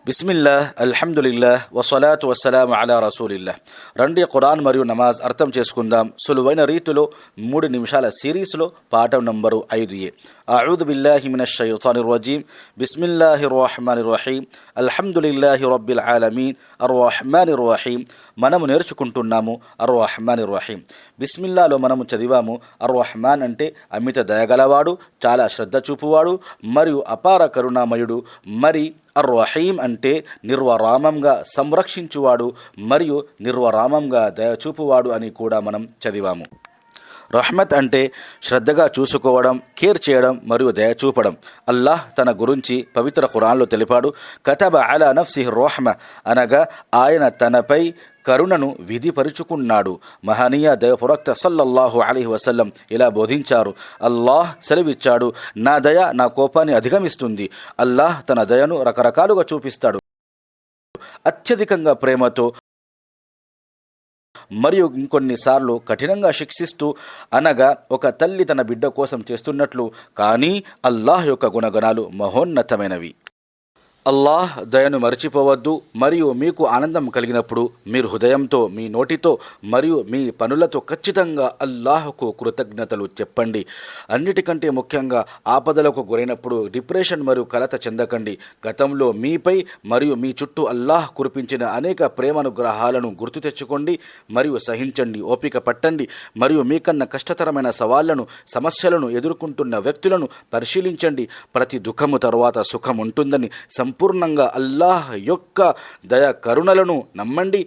బిస్మిల్లాహ్, అల్హమ్దులిల్లాహ్, వసలాతు వస్సలాము అలా రసూలిల్లాహ్. రండి ఖురాన్ మరియు నమాజ్ అర్థం చేసుకుందాం సులువైన రీతిలో 3 నిమిషాల సిరీస్లో పాఠం నంబరు 5A. అఊదు బిల్లాహి మినష్ షైతానిర్ రజీమ్. బిస్మిల్లాహిర్ రహ్మానిర్ రహీం. అల్హమ్దులిల్లాహి రబ్బిల్ ఆలమీన్. అర్రహ్మానిర్ రహీం. మనము నేర్చుకుంటున్నాము అర్రహ్మానిర్ రహీం. బిస్మిల్లాలో మనము చదివాము అర్రహ్మాన్ అంటే అమిత దయగలవాడు, చాలా శ్రద్ధ చూపువాడు మరియు అపార కరుణామయుడు. మరి అర్రహీం అంటే నిర్వరామంగా సంరక్షించువాడు మరియు నిర్వరామంగా దయచూపువాడు అని కూడా మనం చదివాము. రహ్మత్ అంటే శ్రద్ధగా చూసుకోవడం, కేర్ చేయడం మరియు దయచూపడం. అల్లాహ్ తన గురించి పవిత్ర ఖురాన్లో తెలిపాడు, కతబ అలా నఫ్సిహి రహ్మ, అనగా ఆయన తనపై కరుణను విధిపరుచుకున్నాడు. మహనీయ దయ ప్రవక్త సల్లల్లాహు అలైహి వసల్లం ఇలా బోధించారు, అల్లాహ్ సెలవిచ్చాడు, నా దయ నా కోపాన్ని అధిగమిస్తుంది. అల్లాహ్ తన దయను రకరకాలుగా చూపిస్తాడు, అత్యధికంగా ప్రేమతో మరియు ఇంకొన్నిసార్లు కఠినంగా శిక్షిస్తూ, అనగా ఒక తల్లి తన బిడ్డ కోసం చేస్తున్నట్లు. కానీ అల్లాహ్ యొక్క గుణగణాలు మహోన్నతమైనవి. అల్లాహ్ దయను మరచిపోవద్దు. మరియు మీకు ఆనందం కలిగినప్పుడు మీరు హృదయంతో, మీ నోటితో మరియు మీ పనులతో ఖచ్చితంగా అల్లాహ్కు కృతజ్ఞతలు చెప్పండి. అన్నిటికంటే ముఖ్యంగా ఆపదలకు గురైనప్పుడు డిప్రెషన్ మరియు కలత చెందకండి. గతంలో మీపై మరియు మీ చుట్టూ అల్లాహ్ కురిపించిన అనేక ప్రేమానుగ్రహాలను గుర్తు తెచ్చుకోండి మరియు సహించండి, ఓపిక పట్టండి మరియు మీకన్నా కష్టతరమైన సవాళ్లను, సమస్యలను ఎదుర్కొంటున్న వ్యక్తులను పరిశీలించండి. ప్రతి దుఃఖము తరువాత సుఖం ఉంటుందని సంపూర్ణంగా అల్లాహ్ యొక్క దయ కరుణలను నమ్మండి.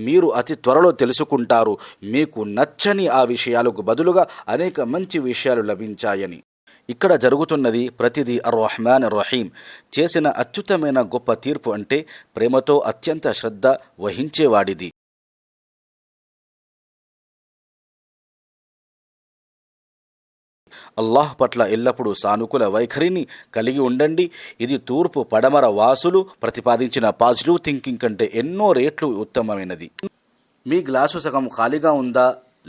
మీరు అతి త్వరలో తెలుసుకుంటారు మీకు నచ్చని ఆ విషయాలకు బదులుగా అనేక మంచి విషయాలు లభించాయని. ఇక్కడ జరుగుతున్నది ప్రతిదీ అర్రహ్మాన్ రహీం చేసిన అత్యుత్తమైన గొప్ప తీర్పు అంటే ప్రేమతో అత్యంత శ్రద్ధ వహించేవాడిది. అల్లాహ్ పట్ల ఎల్లప్పుడూ సానుకూల వైఖరిని కలిగి ఉండండి. ఇది తూర్పు పడమర వాసులు ప్రతిపాదించిన పాజిటివ్ థింకింగ్ కంటే ఎన్నో రెట్లు ఉత్తమమైనది. మీ గ్లాసు సగం ఖాళీగా ఉందా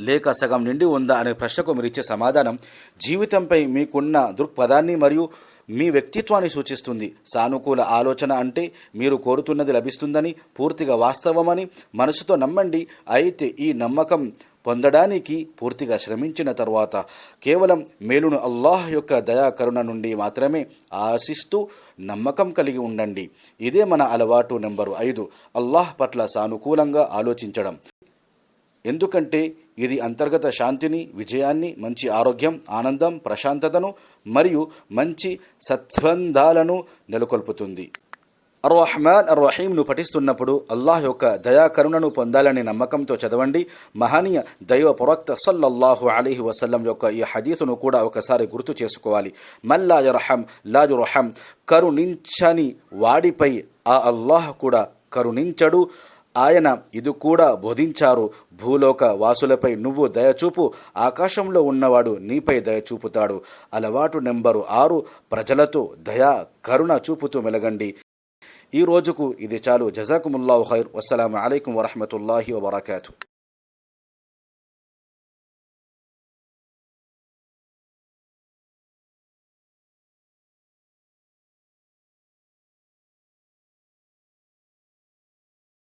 లేక సగం నిండి ఉందా అనే ప్రశ్నకు మీరిచ్చే సమాధానం జీవితంపై మీకున్న దృక్పథాన్ని మరియు మీ వ్యక్తిత్వాన్ని సూచిస్తుంది. సానుకూల ఆలోచన అంటే మీరు కోరుతున్నది లభిస్తుందని, పూర్తిగా వాస్తవమని మనసుతో నమ్మండి. అయితే ఈ నమ్మకం పొందడానికి పూర్తిగా శ్రమించిన తర్వాత కేవలం మేలును అల్లాహ్ యొక్క దయా కరుణ నుండి మాత్రమే ఆశిస్తూ నమ్మకం కలిగి ఉండండి. ఇదే మన అలవాటు నెంబరు 5, అల్లాహ్ పట్ల సానుకూలంగా ఆలోచించడం. ఎందుకంటే ఇది అంతర్గత శాంతిని, విజయాన్ని, మంచి ఆరోగ్యం, ఆనందం, ప్రశాంతతను మరియు మంచి సత్సంధాలను నెలకొల్పుతుంది. అర్రహ్మాన్ అర్రహీంను పఠిస్తున్నప్పుడు అల్లాహ్ యొక్క దయాకరుణను పొందాలనే నమ్మకంతో చదవండి. మహనీయ దైవ ప్రవక్త సల్లల్లాహు అలైహి వసల్లం యొక్క ఈ హదీసును కూడా ఒకసారి గుర్తు చేసుకోవాలి. మల్లా యర్హం లా యుర్హం, కరుణించని వాడిపై ఆ అల్లాహ్ కూడా కరుణించడు. ఆయన ఇది కూడా బోధించారు, భూలోక వాసులపై నువ్వు దయచూపు, ఆకాశంలో ఉన్నవాడు నీపై దయచూపుతాడు. అలవాటు నెంబరు 6, ప్రజలతో దయా కరుణ చూపుతూ మెలగండి. ఈ రోజుకు ఇది చాలు. జజాకుముల్లాహు ఖైర్. వస్సలాము అలైకుం వరహ్మతుల్లాహి వబరకాతుహు.